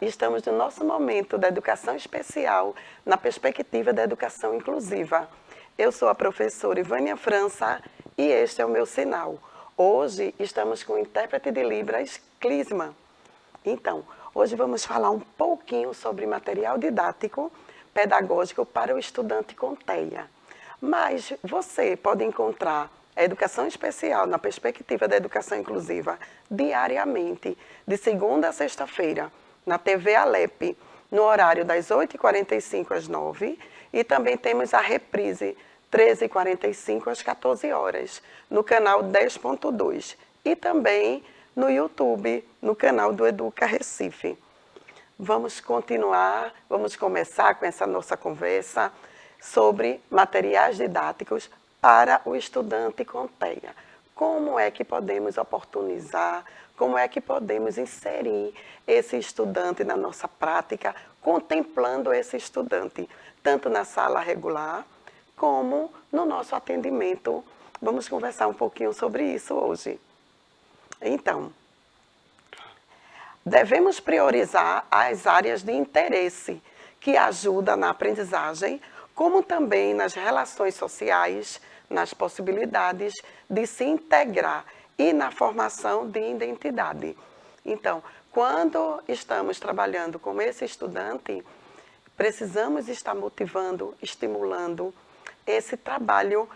estamos no nosso momento da educação especial, na perspectiva da educação inclusiva. Eu sou a professora Ivânia França e este é o meu sinal. Hoje estamos com o intérprete de Libras, Clisma. Então, hoje vamos falar um pouquinho sobre material didático pedagógico para o estudante com TEA. Mas você pode encontrar a educação especial na perspectiva da educação inclusiva diariamente, de segunda a sexta-feira, na TV Alep, no horário das 8h45 às 9h, e também temos a reprise 13h45 às 14 horas, no canal 10.2, e também no YouTube, no canal do Educa Recife. Vamos continuar, vamos começar com essa nossa conversa sobre materiais didáticos para o estudante com TEA. Como é que podemos oportunizar, como é que podemos inserir esse estudante na nossa prática, contemplando esse estudante, tanto na sala regular, como no nosso atendimento. Vamos conversar um pouquinho sobre isso hoje. Então, devemos priorizar as áreas de interesse que ajudam na aprendizagem, como também nas relações sociais, nas possibilidades de se integrar e na formação de identidade. Então, quando estamos trabalhando com esse estudante, precisamos estar motivando, estimulando esse trabalho,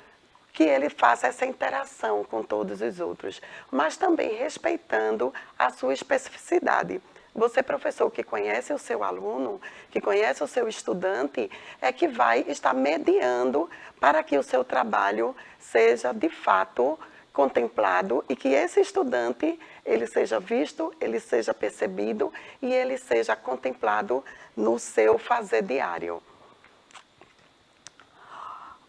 que ele faça essa interação com todos os outros, mas também respeitando a sua especificidade. Você, professor, que conhece o seu aluno, que conhece o seu estudante, é que vai estar mediando para que o seu trabalho seja, de fato, contemplado e que esse estudante, ele seja visto, ele seja percebido e ele seja contemplado no seu fazer diário.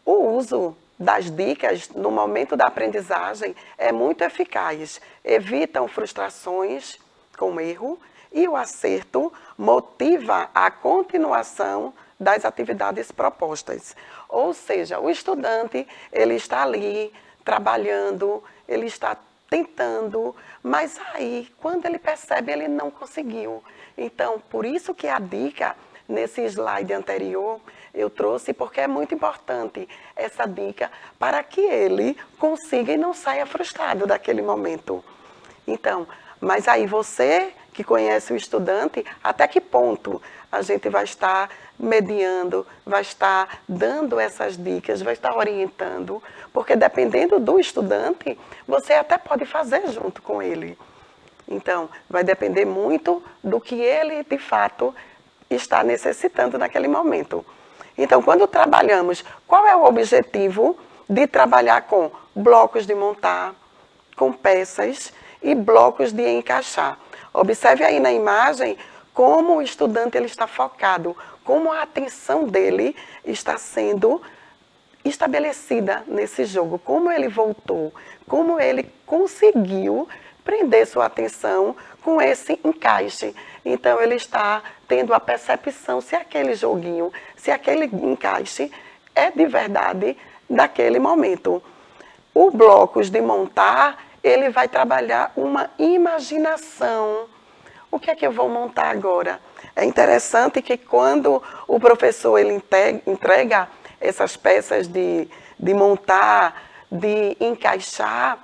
O uso das dicas no momento da aprendizagem é muito eficaz. Evitam frustrações com erro e o acerto motiva a continuação das atividades propostas. Ou seja, o estudante, ele está ali trabalhando, ele está tentando, mas aí, quando ele percebe, ele não conseguiu. Então, por isso que a dica, nesse slide anterior, eu trouxe, porque é muito importante essa dica para que ele consiga e não saia frustrado daquele momento. Então, mas aí você que conhece o estudante, até que ponto a gente vai estar mediando, vai estar dando essas dicas, vai estar orientando, porque dependendo do estudante, você até pode fazer junto com ele. Então, vai depender muito do que ele, de fato, está necessitando naquele momento. Então, quando trabalhamos, qual é o objetivo de trabalhar com blocos de montar, com peças e blocos de encaixar? Observe aí na imagem como o estudante ele está focado, como a atenção dele está sendo estabelecida nesse jogo, como ele voltou, como ele conseguiu prender sua atenção com esse encaixe. Então, ele está tendo a percepção se aquele joguinho, se aquele encaixe é de verdade daquele momento. O blocos de montar, ele vai trabalhar uma imaginação. O que é que eu vou montar agora? É interessante que quando o professor ele entrega essas peças de montar, de encaixar,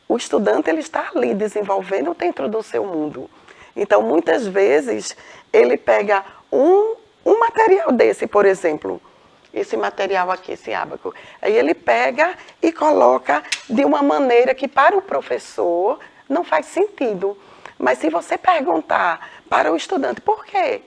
o estudante ele está ali desenvolvendo dentro do seu mundo. Então, muitas vezes, ele pega um material desse, por exemplo, esse material aqui, esse ábaco. Aí ele pega e coloca de uma maneira que para o professor não faz sentido. Mas se você perguntar para o estudante por que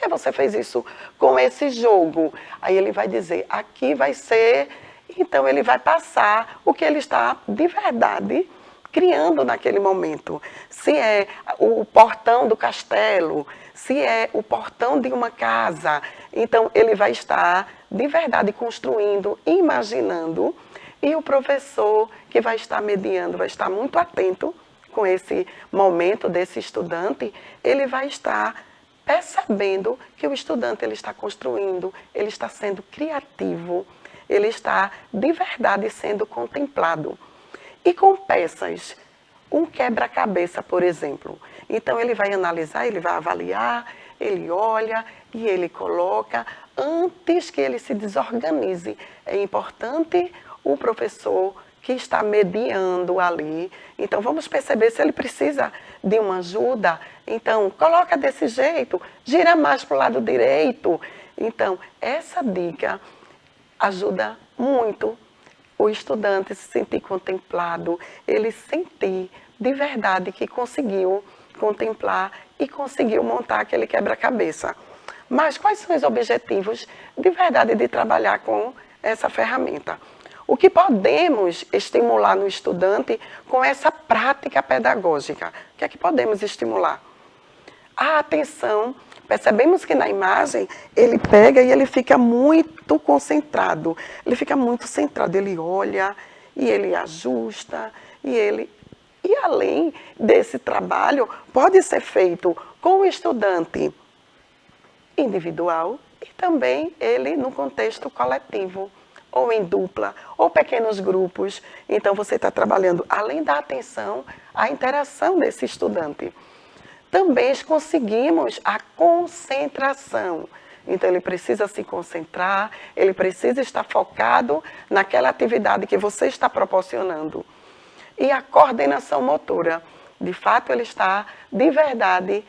você fez isso com esse jogo? Aí ele vai dizer, aqui vai ser... Então ele vai passar o que ele está de verdade criando naquele momento. Se é o portão do castelo, se é o portão de uma casa, então ele vai estar de verdade construindo, imaginando, e o professor que vai estar mediando, vai estar muito atento com esse momento desse estudante, ele vai estar percebendo que o estudante ele está construindo, ele está sendo criativo, ele está de verdade sendo contemplado. E com peças, um quebra-cabeça, por exemplo. Então ele vai analisar, ele vai avaliar, ele olha e ele coloca antes que ele se desorganize. É importante o professor que está mediando ali. Então vamos perceber se ele precisa de uma ajuda. Então coloca desse jeito, gira mais para o lado direito. Então essa dica ajuda muito o estudante se sentir contemplado, ele sentir de verdade que conseguiu contemplar e conseguiu montar aquele quebra-cabeça. Mas quais são os objetivos de verdade de trabalhar com essa ferramenta? O que podemos estimular no estudante com essa prática pedagógica? O que é que podemos estimular? A atenção. Percebemos que na imagem ele pega e ele fica muito concentrado. Ele fica muito centrado, ele olha e ele ajusta E além desse trabalho, pode ser feito com o estudante individual e também ele no contexto coletivo, ou em dupla, ou pequenos grupos. Então você está trabalhando, além da atenção, a interação desse estudante. Também conseguimos a concentração. Então ele precisa se concentrar, ele precisa estar focado naquela atividade que você está proporcionando. E a coordenação motora. De fato, ele está, de verdade,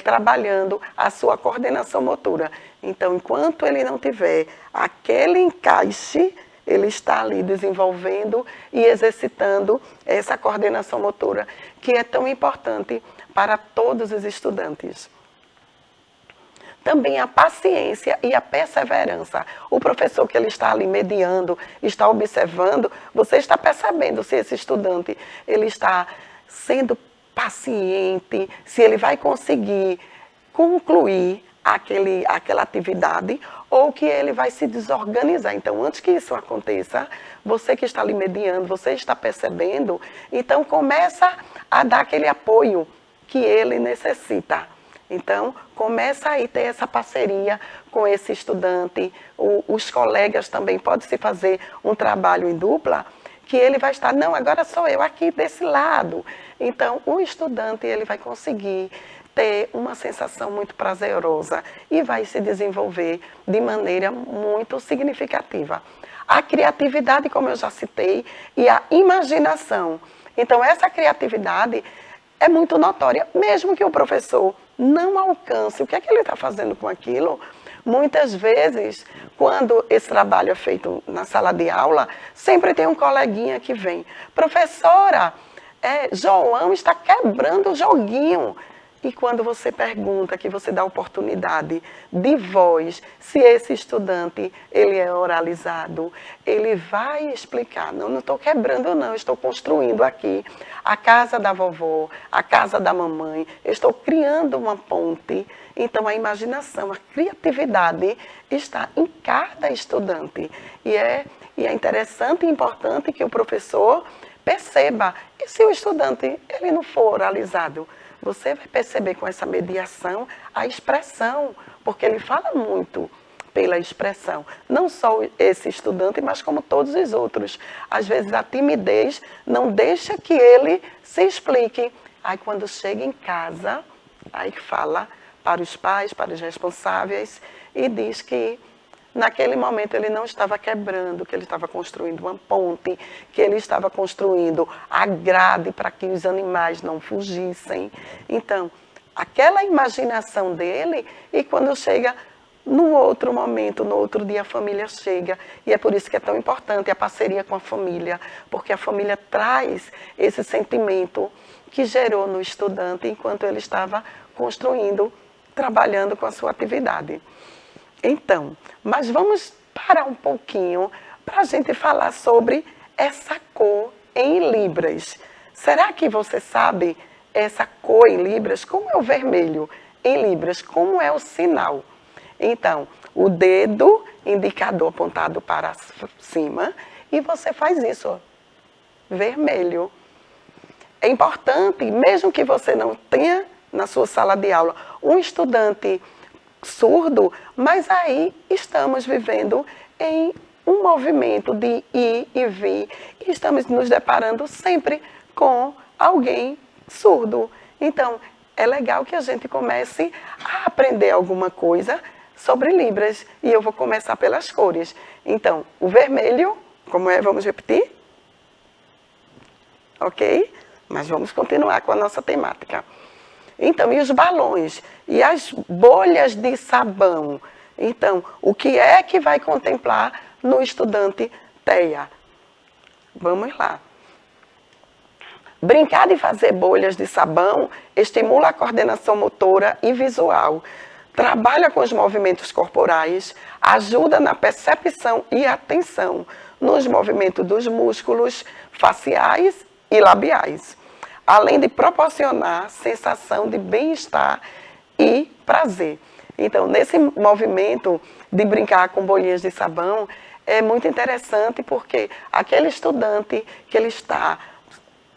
trabalhando a sua coordenação motora. Então, enquanto ele não tiver aquele encaixe, ele está ali desenvolvendo e exercitando essa coordenação motora, que é tão importante para todos os estudantes. Também a paciência e a perseverança. O professor que ele está ali mediando, está observando, você está percebendo se esse estudante ele está sendo paciente, se ele vai conseguir concluir aquela atividade ou que ele vai se desorganizar. Então, antes que isso aconteça, você que está ali mediando, você está percebendo, então começa a dar aquele apoio que ele necessita. Então, começa aí a ter essa parceria com esse estudante. Os colegas também podem se fazer um trabalho em dupla, que ele vai estar, não, agora sou eu aqui desse lado. Então, o estudante ele vai conseguir ter uma sensação muito prazerosa e vai se desenvolver de maneira muito significativa. A criatividade, como eu já citei, e a imaginação. Então, essa criatividade é muito notória, mesmo que o professor não alcance o que é que ele está fazendo com aquilo. Muitas vezes, quando esse trabalho é feito na sala de aula, sempre tem um coleguinha que vem. Professora, João está quebrando o joguinho. E quando você pergunta, que você dá oportunidade de voz, se esse estudante ele é oralizado, ele vai explicar, não estou quebrando não, estou construindo aqui a casa da vovó, a casa da mamãe, eu estou criando uma ponte. Então a imaginação, a criatividade está em cada estudante. E é interessante e importante que o professor perceba, e se o estudante ele não for oralizado, você vai perceber com essa mediação a expressão, porque ele fala muito pela expressão. Não só esse estudante, mas como todos os outros. Às vezes a timidez não deixa que ele se explique. Aí quando chega em casa, aí fala para os pais, para os responsáveis, e diz que naquele momento ele não estava quebrando, que ele estava construindo uma ponte, que ele estava construindo a grade para que os animais não fugissem. Então, aquela imaginação dele, e quando chega no outro momento, no outro dia, a família chega. E é por isso que é tão importante a parceria com a família, porque a família traz esse sentimento que gerou no estudante enquanto ele estava construindo, trabalhando com a sua atividade. Então, mas vamos parar um pouquinho para a gente falar sobre essa cor em libras. Será que você sabe essa cor em libras? Como é o vermelho em libras? Como é o sinal? Então, o dedo indicador apontado para cima e você faz isso, ó, vermelho. É importante, mesmo que você não tenha na sua sala de aula um estudante surdo, mas aí estamos vivendo em um movimento de ir e vir e estamos nos deparando sempre com alguém surdo. Então, é legal que a gente comece a aprender alguma coisa sobre Libras. E eu vou começar pelas cores. Então, o vermelho, como é? Vamos repetir? Ok? Mas vamos continuar com a nossa temática. Então, e os balões? E as bolhas de sabão? Então, o que é que vai contemplar no estudante TEA? Vamos lá. Brincar de fazer bolhas de sabão estimula a coordenação motora e visual, trabalha com os movimentos corporais, ajuda na percepção e atenção nos movimentos dos músculos faciais e labiais, além de proporcionar sensação de bem-estar e prazer. Então, nesse movimento de brincar com bolinhas de sabão, é muito interessante porque aquele estudante que ele está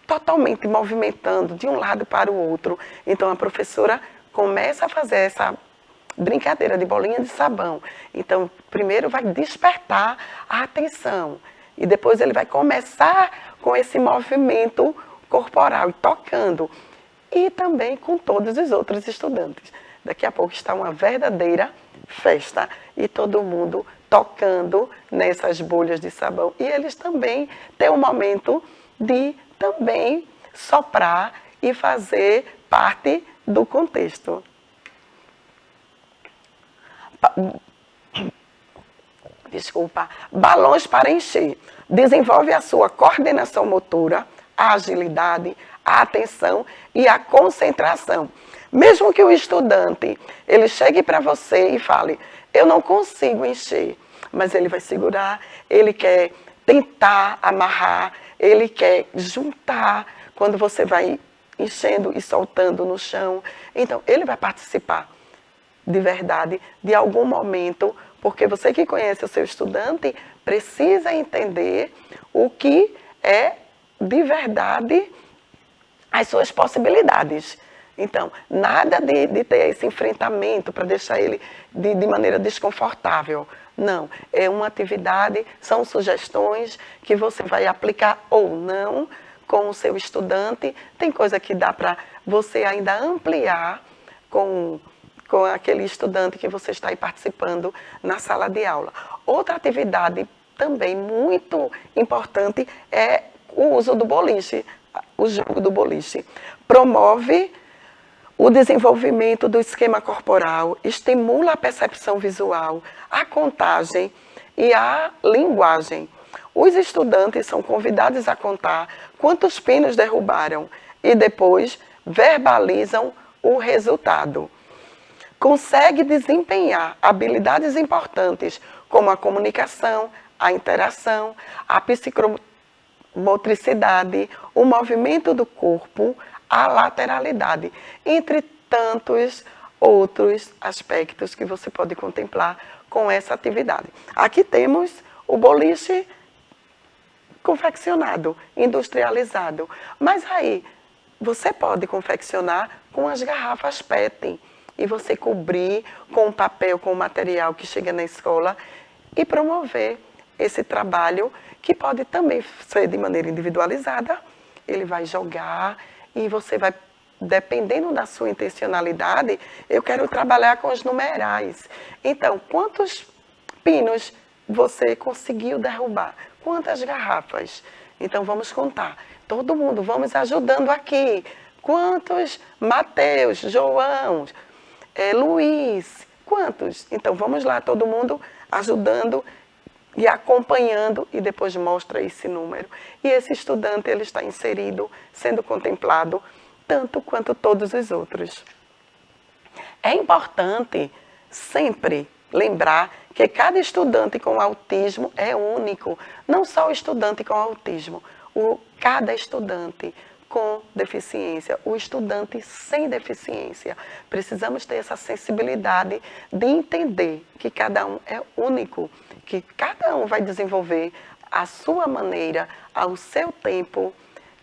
totalmente movimentando de um lado para o outro, então a professora começa a fazer essa brincadeira de bolinha de sabão. Então, primeiro vai despertar a atenção e depois ele vai começar com esse movimento corporal, tocando, e também com todos os outros estudantes. Daqui a pouco está uma verdadeira festa e todo mundo tocando nessas bolhas de sabão. E eles também têm um momento de também soprar e fazer parte do contexto. Desculpa. Balões para encher. Desenvolve a sua coordenação motora, a agilidade, a atenção e a concentração. Mesmo que o estudante, ele chegue para você e fale, eu não consigo encher, mas ele vai segurar, ele quer tentar amarrar, ele quer juntar, quando você vai enchendo e soltando no chão. Então, ele vai participar de verdade, de algum momento, porque você que conhece o seu estudante, precisa entender o que é de verdade as suas possibilidades. Então, nada de ter esse enfrentamento para deixar ele de maneira desconfortável. Não, é uma atividade, são sugestões que você vai aplicar ou não com o seu estudante. Tem coisa que dá para você ainda ampliar com aquele estudante que você está aí participando na sala de aula. Outra atividade também muito importante é o uso do boliche, o jogo do boliche. Promove o desenvolvimento do esquema corporal, estimula a percepção visual, a contagem e a linguagem. Os estudantes são convidados a contar quantos pinos derrubaram e depois verbalizam o resultado. Consegue desempenhar habilidades importantes como a comunicação, a interação, a psicomotricidade, o movimento do corpo, a lateralidade, entre tantos outros aspectos que você pode contemplar com essa atividade. Aqui temos o boliche confeccionado, industrializado, mas aí você pode confeccionar com as garrafas PET e você cobrir com o papel, com o material que chega na escola e promover esse trabalho que pode também ser de maneira individualizada. Ele vai jogar e você vai, dependendo da sua intencionalidade, eu quero trabalhar com os numerais. Então, quantos pinos você conseguiu derrubar? Quantas garrafas? Então, vamos contar. Todo mundo, vamos ajudando aqui. Quantos Mateus, João, Luiz? Quantos? Então, vamos lá, todo mundo ajudando e acompanhando, e depois mostra esse número. E esse estudante, ele está inserido, sendo contemplado, tanto quanto todos os outros. É importante sempre lembrar que cada estudante com autismo é único. Não só o estudante com autismo, cada estudante com deficiência, o estudante sem deficiência. Precisamos ter essa sensibilidade de entender que cada um é único, que cada um vai desenvolver a sua maneira, ao seu tempo.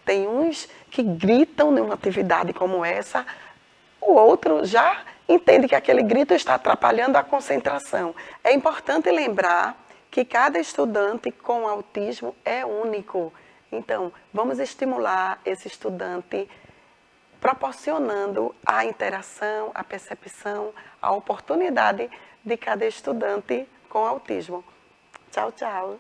Tem uns que gritam numa atividade como essa, o outro já entende que aquele grito está atrapalhando a concentração. É importante lembrar que cada estudante com autismo é único. Então, vamos estimular esse estudante proporcionando a interação, a percepção, a oportunidade de cada estudante com autismo. Tchau, tchau.